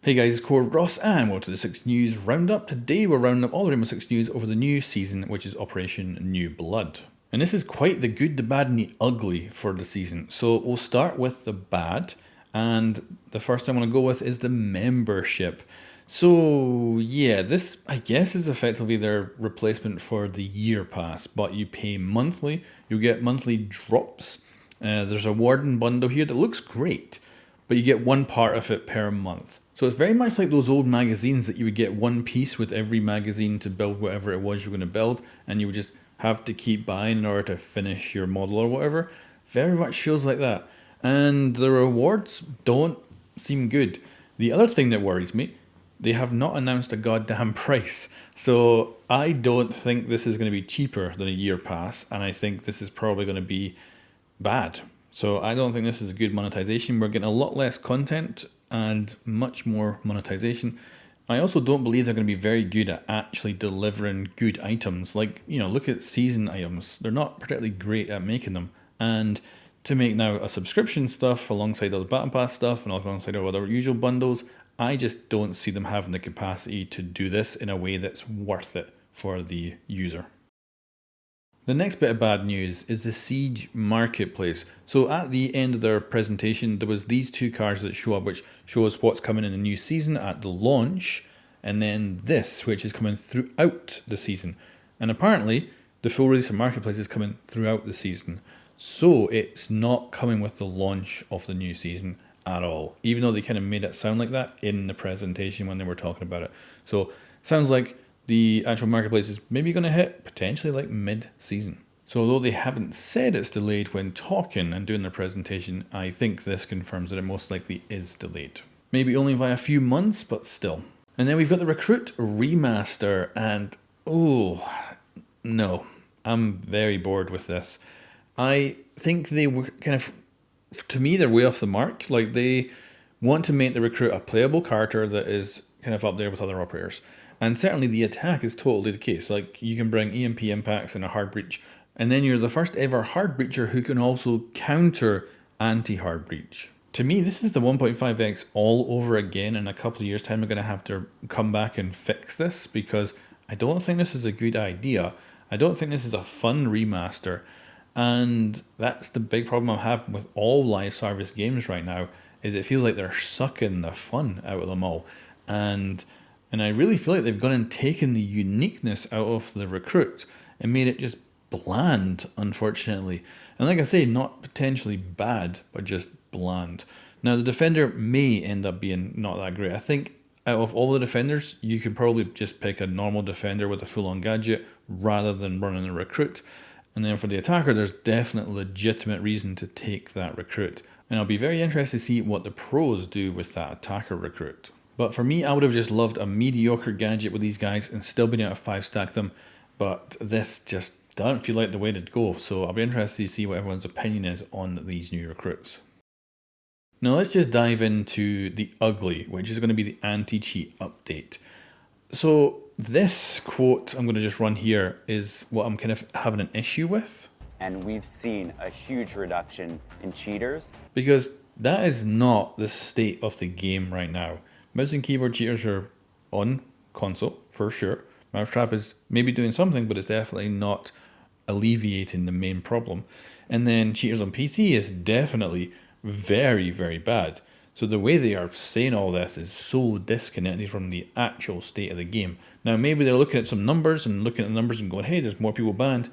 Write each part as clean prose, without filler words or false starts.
Hey guys, it's Core Ross and welcome to the 6 News Roundup. Today we're rounding up all the Rainbow Six News over the new season, which is Operation New Blood. And this is quite the good, the bad and the ugly for the season. So we'll start with the bad, and the first I want to go with is the membership. So yeah, this I guess is effectively their replacement for the year pass, but you pay monthly, you get monthly drops. There's a warden bundle here that looks great, but you get one part of it per month. So it's very much like those old magazines that you would get one piece with every magazine to build whatever it was you're going to build, and you would just have to keep buying in order to finish your model or whatever. Very much feels like that. And the rewards don't seem good. The other thing that worries me, they have not announced a goddamn price. So I don't think this is going to be cheaper than a year pass, and I think this is probably going to be bad. So I don't think this is a good monetization. We're getting a lot less content and much more monetization. I also don't believe they're going to be very good at actually delivering good items. Like, look at season items. They're not particularly great at making them. And to make now a subscription stuff alongside all the Battle Pass stuff and alongside all other usual bundles, I just don't see them having the capacity to do this in a way that's worth it for the user. The next bit of bad news is the Siege Marketplace. So at the end of their presentation, there was these two cards that show up, which shows what's coming in the new season at the launch, and then this, which is coming throughout the season. And apparently, the full release of Marketplace is coming throughout the season. So it's not coming with the launch of the new season at all, even though they kind of made it sound like that in the presentation when they were talking about it. So sounds like the actual Marketplace is maybe going to hit potentially like mid-season. So although they haven't said it's delayed when talking and doing their presentation, I think this confirms that it most likely is delayed. Maybe only by a few months, but still. And then we've got the Recruit Remaster, and no, I'm very bored with this. I think they were to me, they're way off the mark. Like, they want to make the Recruit a playable character that is kind of up there with other operators. And certainly the attack is totally the case. Like, you can bring EMP impacts and a hard breach, and then you're the first ever hard breacher who can also counter anti-hard breach. To me, this is the 1.5x all over again. In a couple of years' time, we're going to have to come back and fix this, because I don't think this is a good idea. I don't think this is a fun remaster. And that's the big problem I'm having with all live service games right now, is it feels like they're sucking the fun out of them all. And I really feel like they've gone and taken the uniqueness out of the Recruit and made it just bland, unfortunately. And like I say, not potentially bad, but just bland. Now, the Defender may end up being not that great. I think out of all the Defenders, you could probably just pick a normal Defender with a full-on gadget rather than running a Recruit. And then for the Attacker, there's definitely legitimate reason to take that Recruit. And I'll be very interested to see what the pros do with that Attacker Recruit. But for me, I would have just loved a mediocre gadget with these guys and still been able to 5-stack them. But this just doesn't feel like the way to go. So I'll be interested to see what everyone's opinion is on these new recruits. Now let's just dive into the ugly, which is going to be the anti-cheat update. So this quote I'm going to just run here is what I'm kind of having an issue with. And we've seen a huge reduction in cheaters. Because that is not the state of the game right now. Mouse and keyboard cheaters are on console, for sure. Mousetrap is maybe doing something, but it's definitely not alleviating the main problem. And then cheaters on PC is definitely very, very bad. So the way they are saying all this is so disconnected from the actual state of the game. Now, maybe they're looking at some numbers and looking at the numbers and going, hey, there's more people banned.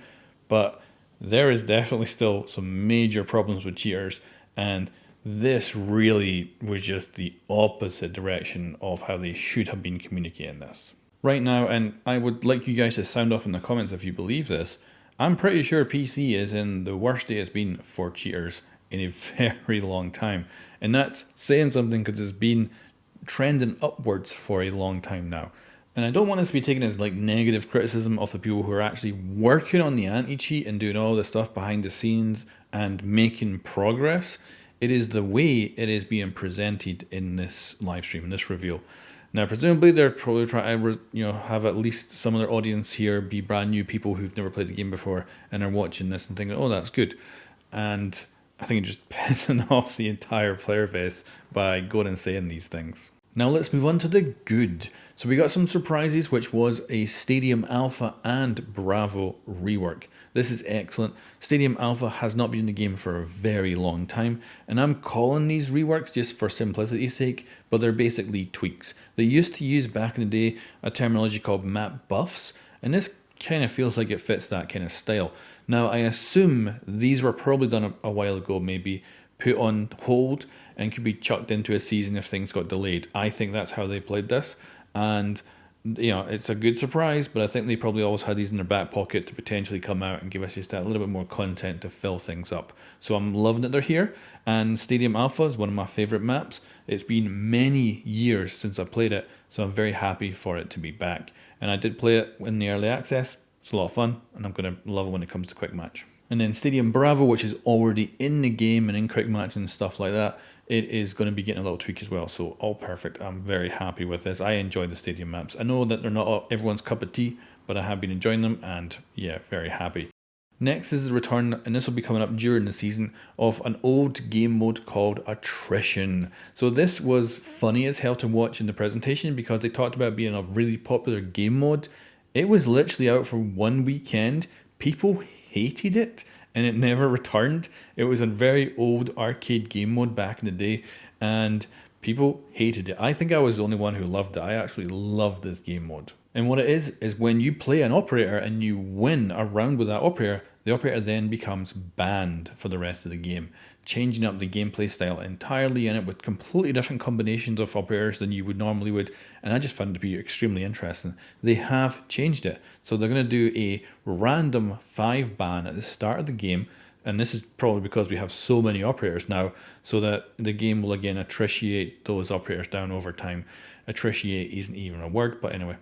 But there is definitely still some major problems with cheaters, and this really was just the opposite direction of how they should have been communicating this. Right now, and I would like you guys to sound off in the comments if you believe this, I'm pretty sure PC is in the worst state it's been for cheaters in a very long time. And that's saying something, because it's been trending upwards for a long time now. And I don't want this to be taken as like negative criticism of the people who are actually working on the anti-cheat and doing all the stuff behind the scenes and making progress. It is the way it is being presented in this live stream, in this reveal. Now, presumably they're probably trying to, have at least some of their audience here be brand new people who've never played the game before and are watching this and thinking, oh, that's good. And I think it's just pissing off the entire player base by going and saying these things. Now let's move on to the good. So we got some surprises, which was a Stadium Alpha and Bravo rework. This is excellent. Stadium Alpha has not been in the game for a very long time, and I'm calling these reworks just for simplicity's sake, but they're basically tweaks. They used to use back in the day a terminology called map buffs, and this kind of feels like it fits that kind of style. Now I assume these were probably done a while ago, maybe put on hold and could be chucked into a season if things got delayed. I think that's how they played this, and you know, it's a good surprise, but I think they probably always had these in their back pocket to potentially come out and give us just a little bit more content to fill things up. So I'm loving that they're here, and Stadium Alpha is one of my favourite maps. It's been many years since I played it, so I'm very happy for it to be back. And I did play it in the early access. It's a lot of fun, and I'm going to love it when it comes to Quick Match. And then Stadium Bravo, which is already in the game and in Quick Match and stuff like that, it is going to be getting a little tweak as well. So all perfect. I'm very happy with this. I enjoy the Stadium maps. I know that they're not everyone's cup of tea, but I have been enjoying them, and yeah, very happy. Next is the return, and this will be coming up during the season, of an old game mode called Attrition. So this was funny as hell to watch in the presentation because they talked about being a really popular game mode. It was literally out for one weekend. People hated it, and it never returned. It was a very old arcade game mode back in the day, and people hated it. I think I was the only one who loved it. I actually loved this game mode. And what it is when you play an operator and you win a round with that operator, the operator then becomes banned for the rest of the game, changing up the gameplay style entirely in it with completely different combinations of operators than you would normally would. And I just found it to be extremely interesting. They have changed it. So they're going to do a random 5 ban at the start of the game. And this is probably because we have so many operators now, so that the game will again attritiate those operators down over time. Attritiate isn't even a word, but anyway.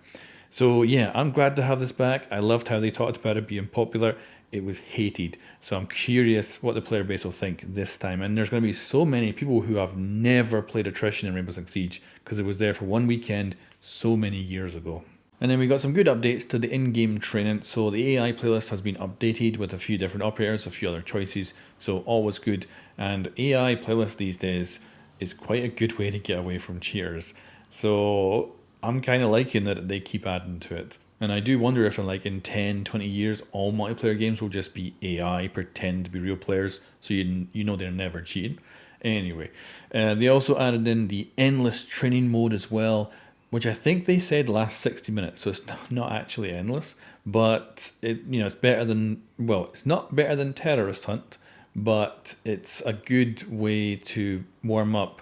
So yeah, I'm glad to have this back. I loved how they talked about it being popular. It was hated. So I'm curious what the player base will think this time. And there's going to be so many people who have never played Attrition in Rainbow Six Siege because it was there for one weekend so many years ago. And then we got some good updates to the in-game training. So the AI playlist has been updated with a few different operators, a few other choices. So always good. And AI playlist these days is quite a good way to get away from cheaters. So I'm kind of liking that they keep adding to it. And I do wonder if in 10, 20 years, all multiplayer games will just be AI, pretend to be real players, so you know they're never cheating. Anyway, they also added in the endless training mode as well, which I think they said lasts 60 minutes, so it's not actually endless, but it's better than, well, it's not better than Terrorist Hunt, but it's a good way to warm up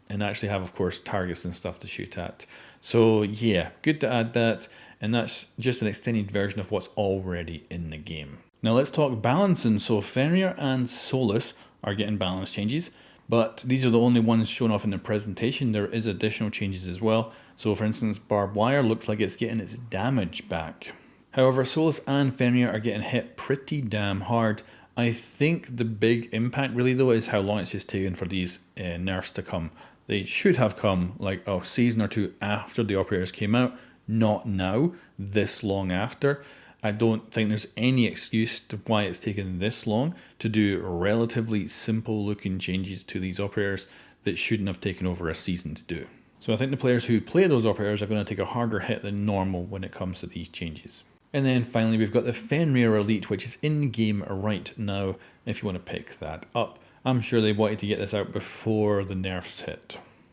and actually have, of course, targets and stuff to shoot at. So yeah, good to add that. And that's just an extended version of what's already in the game. Now let's talk balancing. So Fenrir and Solus are getting balance changes, but these are the only ones shown off in the presentation. There is additional changes as well. So for instance, Barbed Wire looks like it's getting its damage back. However, Solus and Fenrir are getting hit pretty damn hard. I think the big impact really though is how long it's just taken for these nerfs to come. They should have come like a season or two after the operators came out, not now, this long after. I don't think there's any excuse to why it's taken this long to do relatively simple looking changes to these operators that shouldn't have taken over a season to do. So I think the players who play those operators are going to take a harder hit than normal when it comes to these changes. And then finally we've got the Fenrir Elite, which is in game right now if you want to pick that up. I'm sure they wanted to get this out before the nerfs hit.